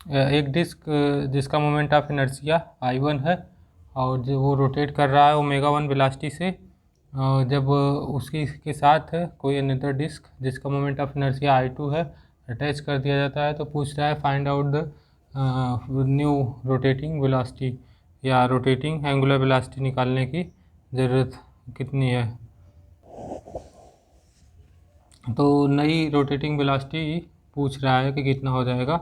एक डिस्क जिसका moment of inertia I1 है और जो वो रोटेट कर रहा है ओमेगा 1 वेलोसिटी से, जब उसकी के साथ कोई अनदर डिस्क जिसका मोमेंट ऑफ इनर्शिया I2 है अटैच कर दिया जाता है, तो पूछ रहा है find out the new rotating velocity या रोटेटिंग एंगुलर वेलोसिटी निकालने की ज़रूरत कितनी है। तो नई रोटेटिंग वेलोसिटी पूछ रहा है कि कितना हो जाएगा।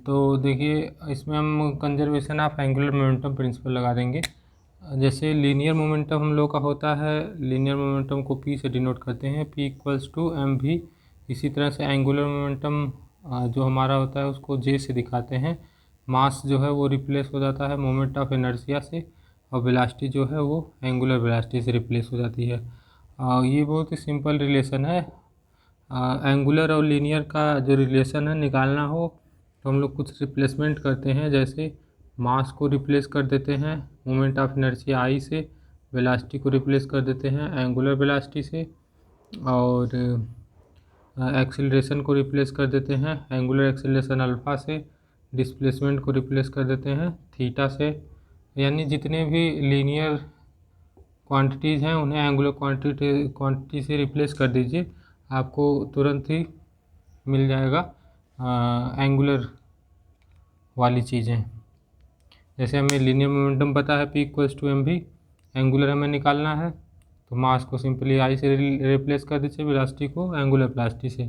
तो देखिए इसमें हम conservation of angular momentum principle लगा देंगे। जैसे लीनियर मोमेंटम हम लोग का होता है, लीनियर मोमेंटम को P से डिनोट करते हैं, P इक्वल्स टू mv। इसी तरह से एंगुलर मोमेंटम जो हमारा होता है उसको J से दिखाते हैं। मास जो है वो रिप्लेस हो जाता है मोमेंट ऑफ इनर्शिया से, और वेलोसिटी जो है वो एंगुलर वेलोसिटी से रिप्लेस हो जाती है। ये बहुत ही सिंपल रिलेशन है। एंगुलर और लीनियर का जो रिलेशन है निकालना हो तो हम लोग कुछ रिप्लेसमेंट करते हैं, जैसे मास को रिप्लेस कर देते हैं मोमेंट ऑफ इनर्शिया I से, वेलोसिटी को रिप्लेस कर देते हैं एंगुलर वेलोसिटी से, और एक्सेलरेशन को रिप्लेस कर देते हैं एंगुलर एक्सेलरेशन अल्फ़ा से, डिस्प्लेसमेंट को रिप्लेस कर देते हैं थीटा से। यानी जितने भी लीनियर क्वांटिटीज़ हैं उन्हें एंगुलर क्वांटिटी से रिप्लेस कर दीजिए, आपको तुरंत ही मिल जाएगा एंगुलर वाली चीज़ें। जैसे हमें लीनियर मोमेंटम पता है P equals to mv, angular हमें निकालना है तो मास को सिंपली I से रिप्लेस कर दीजिए, वेलोसिटी को एंगुलर वेलोसिटी से।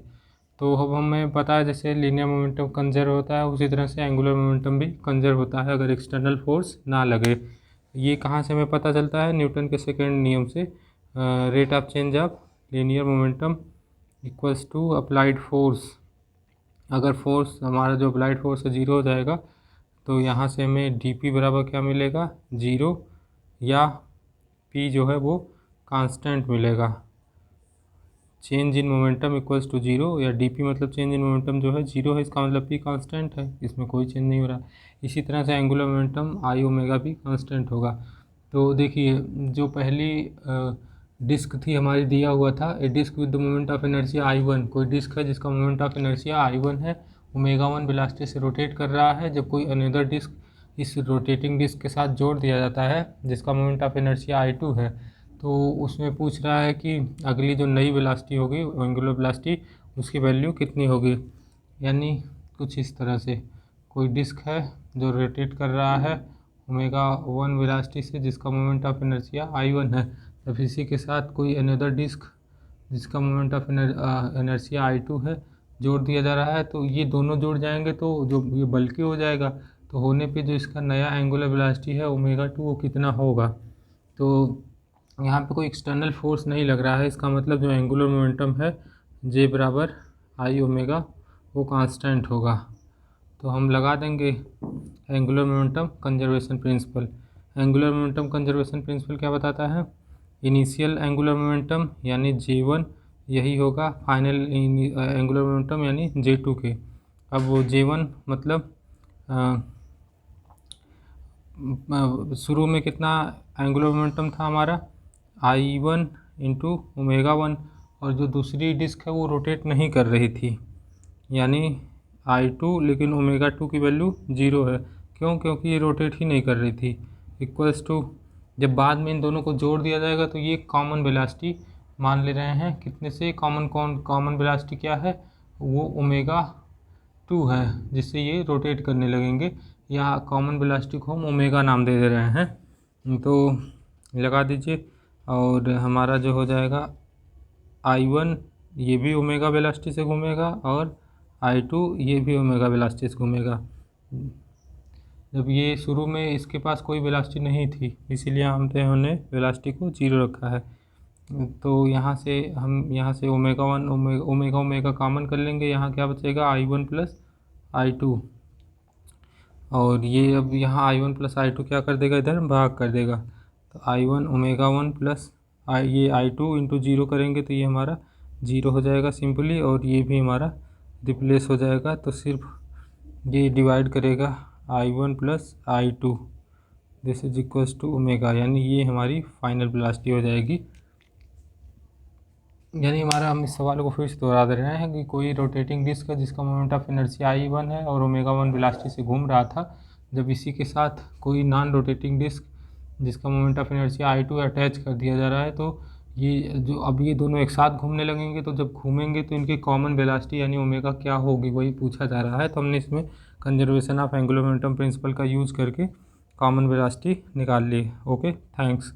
तो अब हमें पता है जैसे लीनियर मोमेंटम कंजर्व होता है उसी तरह से एंगुलर मोमेंटम भी कंजर्व होता है अगर एक्सटर्नल फोर्स ना लगे। ये कहाँ से हमें पता चलता है, न्यूटन के सेकेंड नियम से। Rate of change of linear momentum equals to applied force. अगर फोर्स हमारा जो अप्लाइड फोर्स है 0 हो जाएगा तो यहाँ से हमें dp बराबर क्या मिलेगा, 0, या p जो है वो कांस्टेंट मिलेगा। Change in momentum equals to 0, या dp मतलब चेंज इन मोमेंटम जो है 0 है, इसका मतलब p कांस्टेंट है, इसमें कोई चेंज नहीं हो रहा। इसी तरह से एंगुलर मोमेंटम I ओमेगा भी कांस्टेंट होगा। तो देखिए जो पहली डिस्क थी हमारी दिया हुआ था, a disc with the moment of inertia I1, कोई डिस्क है जिसका मोमेंट ऑफ इनर्शिया I1 है, ओमेगा 1 वेलोसिटी से रोटेट कर रहा है। जब कोई अनदर डिस्क इस रोटेटिंग डिस्क के साथ जोड़ दिया जाता है जिसका मोमेंट ऑफ इनर्शिया I2 है, तो उसमें पूछ रहा है कि अगली जो नई वेलोसिटी होगी एंगुलर वेलोसिटी उसकी वैल्यू कितनी होगी। यानी कुछ इस तरह से कोई डिस्क है जो रोटेट कर रहा है ओमेगा 1 वेलोसिटी से जिसका मोमेंट ऑफ इनर्शिया I1 है, तब इसी के साथ कोई अनदर डिस्क जिसका मोमेंट ऑफ इनर्शिया I2 है जोड़ दिया जा रहा है, तो ये दोनों जुड़ जाएंगे तो जो ये बल्कि हो जाएगा, तो होने पे जो इसका नया एंगुलर वेलोसिटी है ओमेगा 2 वो कितना होगा। तो यहाँ पे कोई एक्सटर्नल फोर्स नहीं लग रहा है, इसका मतलब जो एंगुलर मोमेंटम है J बराबर I ओमेगा वो कांस्टेंट होगा। तो हम लगा देंगे angular momentum conservation principle. Angular momentum conservation principle क्या बताता है, इनिशियल एंगुलर मोमेंटम यानी J1 यही होगा फाइनल एंगुलर मोमेंटम यानी J2 के। अब वो J1 मतलब शुरू में कितना एंगुलर मोमेंटम था हमारा I1 इंटू ओमेगा 1, और जो दूसरी डिस्क है वो रोटेट नहीं कर रही थी यानी I2, लेकिन ओमेगा 2 की वैल्यू 0 है। क्यों, क्योंकि ये रोटेट ही नहीं कर रही थी। इक्वल्स टू जब बाद में इन दोनों को जोड़ दिया जाएगा तो ये कॉमन वेलोसिटी मान ले रहे हैं, कितने से कॉमन वेलोसिटी क्या है, वो ओमेगा 2 है जिससे ये रोटेट करने लगेंगे। यहाँ कॉमन वेलोसिटी को हम ओमेगा नाम दे रहे हैं, तो लगा दीजिए। और हमारा जो हो जाएगा I1 ये भी ओमेगा वेलोसिटी से घूमेगा और I2 ये भी ओमेगा वेलोसिटी से घूमेगा। जब ये शुरू में इसके पास कोई वेलोसिटी नहीं थी इसीलिए हमने वेलोसिटी को 0 रखा है। तो यहाँ से ओमेगा 1 ओमेगा कॉमन कर लेंगे, यहाँ क्या बचेगा I1 प्लस I2, और ये अब यहाँ I1 प्लस I2 क्या कर देगा, इधर भाग कर देगा। तो I1 ओमेगा 1 प्लस ये I2 इंटू 0 करेंगे तो ये हमारा 0 हो जाएगा सिंपली, और ये भी हमारा रिप्लेस हो जाएगा। तो सिर्फ ये डिवाइड करेगा I1 plus I2, this is equals to omega, यानी ये हमारी फाइनल वेलोसिटी हो जाएगी। यानी हमारा हम इस सवाल को फिर से दोहरा दे रहे हैं कि कोई रोटेटिंग डिस्क है जिसका मोमेंट ऑफ इनर्शिया I1 है और ओमेगा 1 वेलोसिटी से घूम रहा था, जब इसी के साथ कोई नॉन रोटेटिंग डिस्क जिसका moment of inertia I2 attach कर दिया जा रहा है, तो ये जो अब ये दोनों एक साथ घूमने लगेंगे, तो जब घूमेंगे तो इनकी कॉमन वेलोसिटी यानी ओमेगा क्या होगी, वही पूछा जा रहा है। तो हमने इसमें conservation of angular momentum principle का यूज़ करके कॉमन वेलोसिटी निकाल ली। Okay, thanks.